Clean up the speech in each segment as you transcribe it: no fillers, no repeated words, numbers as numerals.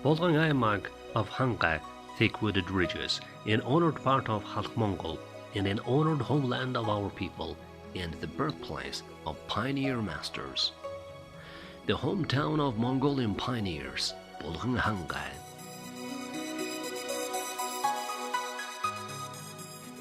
Bulgan of Hanga, thick-wooded ridges, an honored part of Halk Mongol, and an honored homeland of our people, and the birthplace of pioneer masters. The hometown of Mongolian pioneers, Bulgan.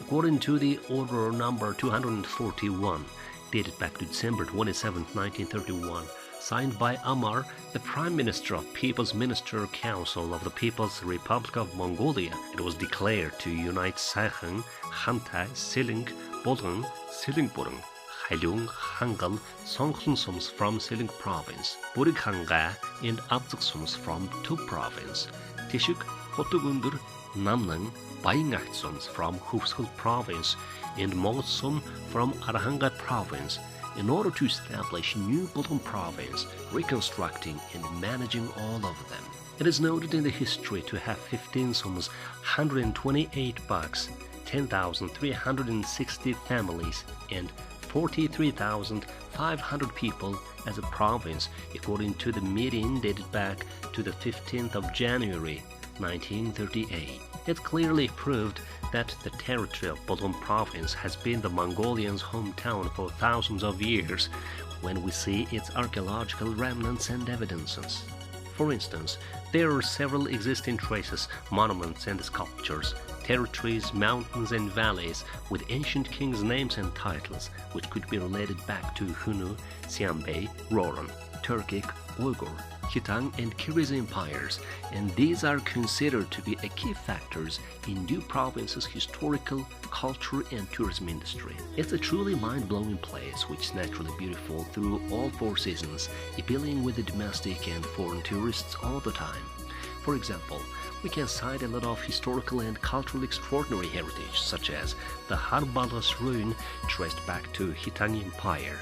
According to the order number 241, dated back to December 27, 1931, signed by Amar, the Prime Minister of People's Minister Council of the People's Republic of Mongolia, it was declared to unite Saihan, Khantai, Siling, Bulgan, Silingburung, Hailung, Hangal, Songkhonsums from Siling Province, Burikhanga, and Abzuksums from Tub Province, Tishuk, Hotugundur, Namnang, Baingahtsums from Hufskul Province, and Mogotsum from Arhanga Province, in order to establish new Bulgan Province, reconstructing and managing all of them. It is noted in the history to have 15 sums, 128 bucks, 10,360 families, and 43,500 people as a province, according to the meeting dated back to the 15th of January, 1938. It clearly proved that the territory of Bulgan Province has been the Mongolians' hometown for thousands of years when we see its archaeological remnants and evidences. For instance, there are several existing traces, monuments and sculptures, territories, mountains and valleys with ancient kings' names and titles which could be related back to Hunu, Xianbei, Roran, Turkic, Uyghur, Khitan and Kyrgyz empires, and these are considered to be key factors in new province's historical, culture and tourism industry. It's a truly mind-blowing place which is naturally beautiful through all four seasons, appealing with the domestic and foreign tourists all the time. For example, we can cite a lot of historical and culturally extraordinary heritage, such as the Harbalas ruin traced back to Khitan Empire,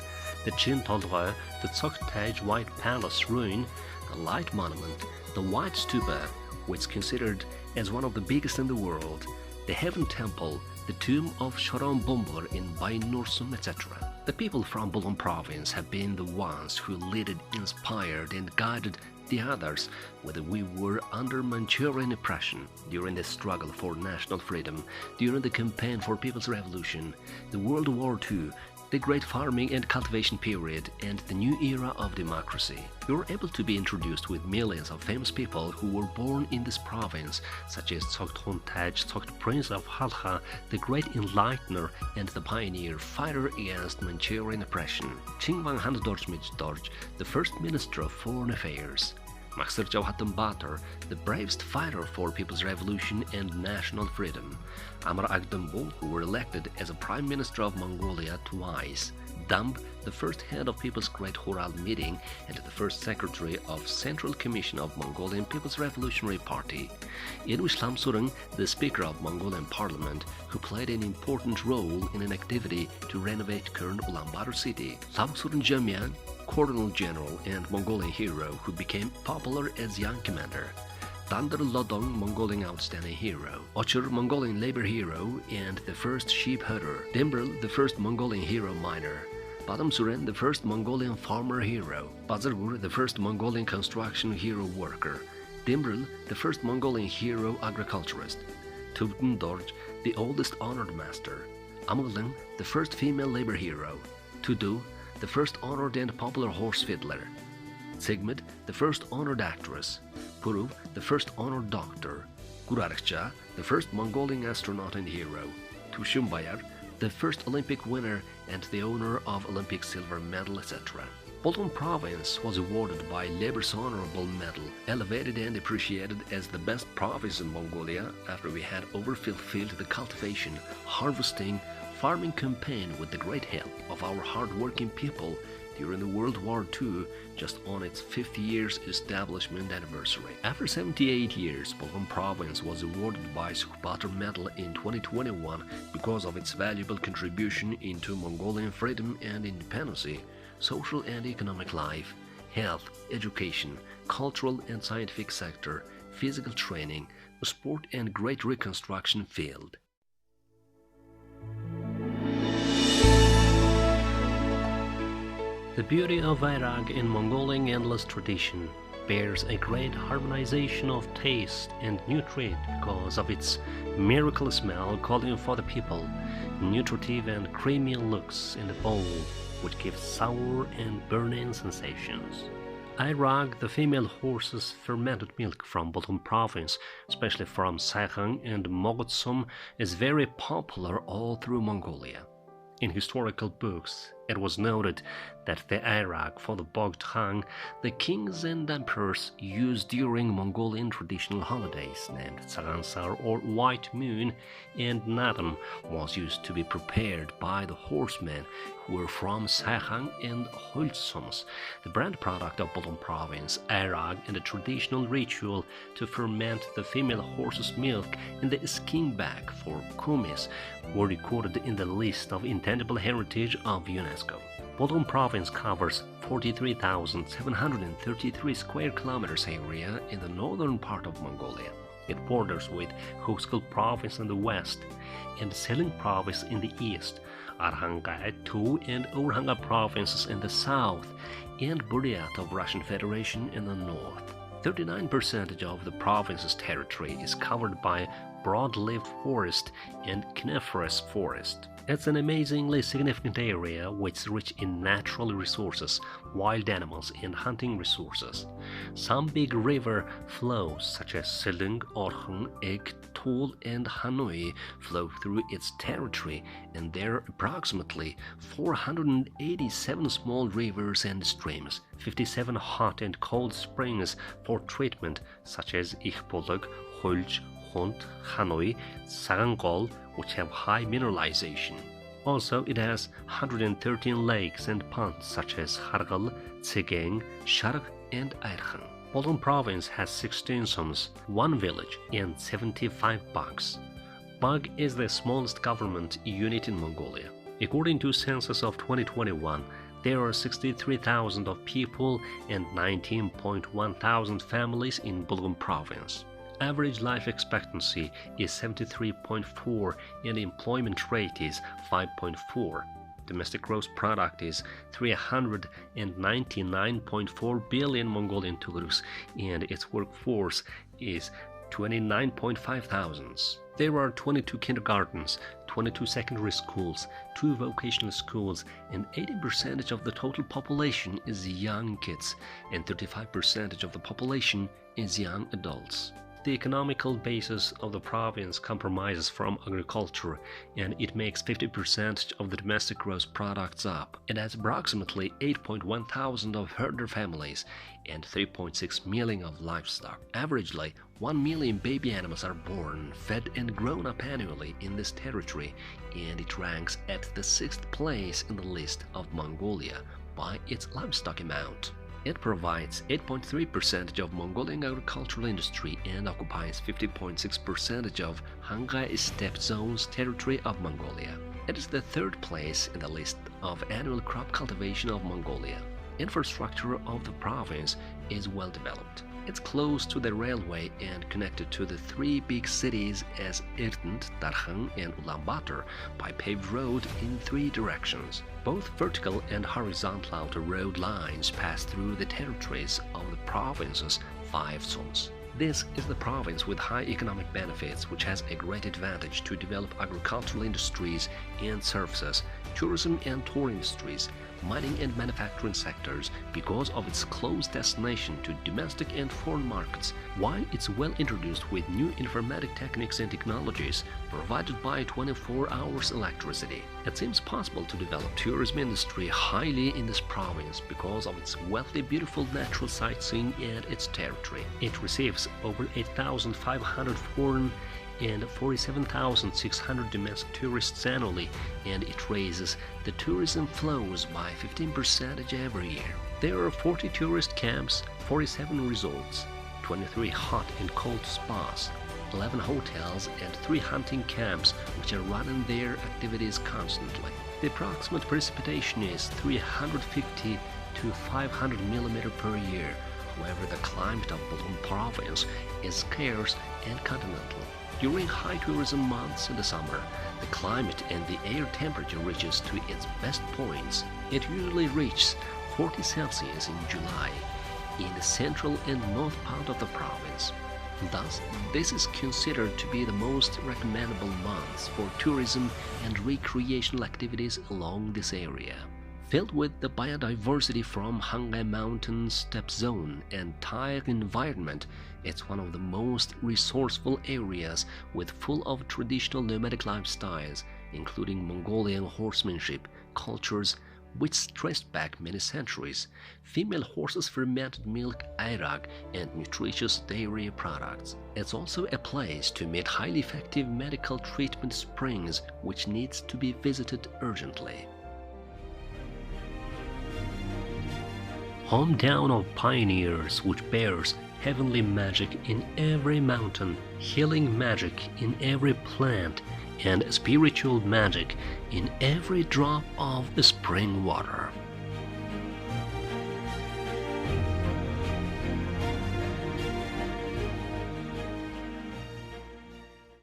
the Chintolre, the Tsoktaj White Palace ruin, the Light Monument, the White Stupa, which is considered as one of the biggest in the world, the Heaven Temple, the tomb of Shoron Bombor in Bainnursum, etc. The people from Bulgan Province have been the ones who led, inspired and guided the others, whether we were under Manchurian oppression, during the struggle for national freedom, during the campaign for People's Revolution, the World War II, the great farming and cultivation period, and the new era of democracy. We were able to be introduced with millions of famous people who were born in this province, such as Tsogt Hontaj, Tsogt Prince of Halkha, the great enlightener and the pioneer fighter against Manchurian oppression, Chingwang Handorj, the first minister of foreign affairs, Maksar Jawhatan Batar, the bravest fighter for People's Revolution and national freedom, Amar Agdambul, who were elected as a Prime Minister of Mongolia twice, Damb, the first head of People's Great Hural Meeting and the first Secretary of Central Commission of Mongolian People's Revolutionary Party, Irwish Lamsurung, the Speaker of Mongolian Parliament, who played an important role in an activity to renovate current Ulaanbaatar city, Lamsurung Jamyan, Colonel General and Mongolian hero who became popular as young commander, Dandar Lodong, Mongolian outstanding hero, Ochur, Mongolian labor hero and the first sheep herder, Dembril, the first Mongolian hero miner, Badam Suren, the first Mongolian farmer hero, Bazargur, the first Mongolian construction hero worker, Dembril, the first Mongolian hero agriculturist, Tubten Dorj, the oldest honored master, Amagling, the first female labor hero, Tudu, the first honored and popular horse fiddler, Sigmund, the first honored actress, Puru, the first honored doctor, Gurarkcha, the first Mongolian astronaut and hero, Tushumbayar, the first Olympic winner and the owner of Olympic silver medal, etc. Bulgan Province was awarded by Labor's Honorable Medal, elevated and appreciated as the best province in Mongolia after we had overfulfilled the cultivation, harvesting, farming campaign with the great help of our hard-working people during the World War II, just on its 50 years establishment anniversary. After 78 years, Bulgan Province was awarded by Sukhbatar Medal in 2021 because of its valuable contribution into Mongolian freedom and independence, social and economic life, health, education, cultural and scientific sector, physical training, sport and great reconstruction field. The beauty of Vairag in Mongolian endless tradition, bears a great harmonization of taste and nutrient because of its miracle smell calling for the people, nutritive and creamy looks in the bowl, which gives sour and burning sensations. Airag, the female horse's fermented milk from Bulgan province, especially from Saihan and Mogotsum, is very popular all through Mongolia. In historical books, it was noted that the airag for the Bogdhang the kings and emperors used during Mongolian traditional holidays named Tsagansar or White Moon, and Nadan was used to be prepared by the horsemen who were from Saihan and Holtsums, the brand product of Bulgan province. Airag and a traditional ritual to ferment the female horse's milk in the skin bag for kumis were recorded in the list of intangible heritage of UNESCO. Bulgan province covers 43,733 square kilometers area in the northern part of Mongolia. It borders with Khoksyl province in the west and Seling province in the east, Arhangai II and Orhanga provinces in the south, and Buryat of Russian Federation in the north. 39% of the province's territory is covered by broad-leaved forest and coniferous forest. It's an amazingly significant area which is rich in natural resources, wild animals and hunting resources. Some big river flows such as Seling, Orkhon, Ek, Tol and Hanoi flow through its territory, and there are approximately 487 small rivers and streams, 57 hot and cold springs for treatment such as Ichbolog, Holj, Hont, Hanoi, Sarangol, which have high mineralization. Also, it has 113 lakes and ponds such as Hargal, Tsegeng, Sharg, and Airkhan. Bulgan province has 16 sums, 1 village, and 75 bugs. Bug is the smallest government unit in Mongolia. According to census of 2021, there are 63,000 of people and 19.1 thousand families in Bulgan province. Average life expectancy is 73.4 and employment rate is 5.4. Domestic gross product is 399.4 billion Mongolian tugrus and its workforce is 29.5 thousands. There are 22 kindergartens, 22 secondary schools, 2 vocational schools, and 80% of the total population is young kids, and 35% of the population is young adults. The economical basis of the province compromises from agriculture, and it makes 50% of the domestic gross products up. It has approximately 8.1 thousand of herder families and 3.6 million of livestock. Averagely, 1 million baby animals are born, fed and grown up annually in this territory, and it ranks at the 6th place in the list of Mongolia by its livestock amount. It provides 8.3% of Mongolian agricultural industry and occupies 50.6% of Hangai steppe zone's territory of Mongolia. It is the 3rd place in the list of annual crop cultivation of Mongolia. Infrastructure of the province is well developed. It's close to the railway and connected to the 3 big cities as Ertand, Darkhan and Ulaanbaatar by paved road in 3 directions. Both vertical and horizontal outer road lines pass through the territories of the province's 5 zones. This is the province with high economic benefits, which has a great advantage to develop agricultural industries and services, tourism and tour industries, mining and manufacturing sectors because of its close destination to domestic and foreign markets, while it's well introduced with new informatic techniques and technologies provided by 24 hours electricity. It seems possible to develop tourism industry highly in this province because of its wealthy, beautiful natural sightseeing and its territory. It receives over 8,500 foreign and 47,600 domestic tourists annually, and it raises the tourism flows by 15% every year. There are 40 tourist camps, 47 resorts, 23 hot and cold spas, 11 hotels and 3 hunting camps which are running their activities constantly. The approximate precipitation is 350 to 500 mm per year. However, the climate of Bulgan province is scarce and continental. During high tourism months in the summer, the climate and the air temperature reaches to its best points. It usually reaches 40 Celsius in July in the central and north part of the province. Thus, this is considered to be the most recommendable months for tourism and recreational activities along this area. Filled with the biodiversity from Hangai Mountain steppe zone and Thai environment, it's one of the most resourceful areas with full of traditional nomadic lifestyles, including Mongolian horsemanship, cultures which traced back many centuries, female horses' fermented milk airag, and nutritious dairy products. It's also a place to meet highly effective medical treatment springs which needs to be visited urgently. Hometown of pioneers which bears heavenly magic in every mountain, healing magic in every plant, and spiritual magic in every drop of the spring water.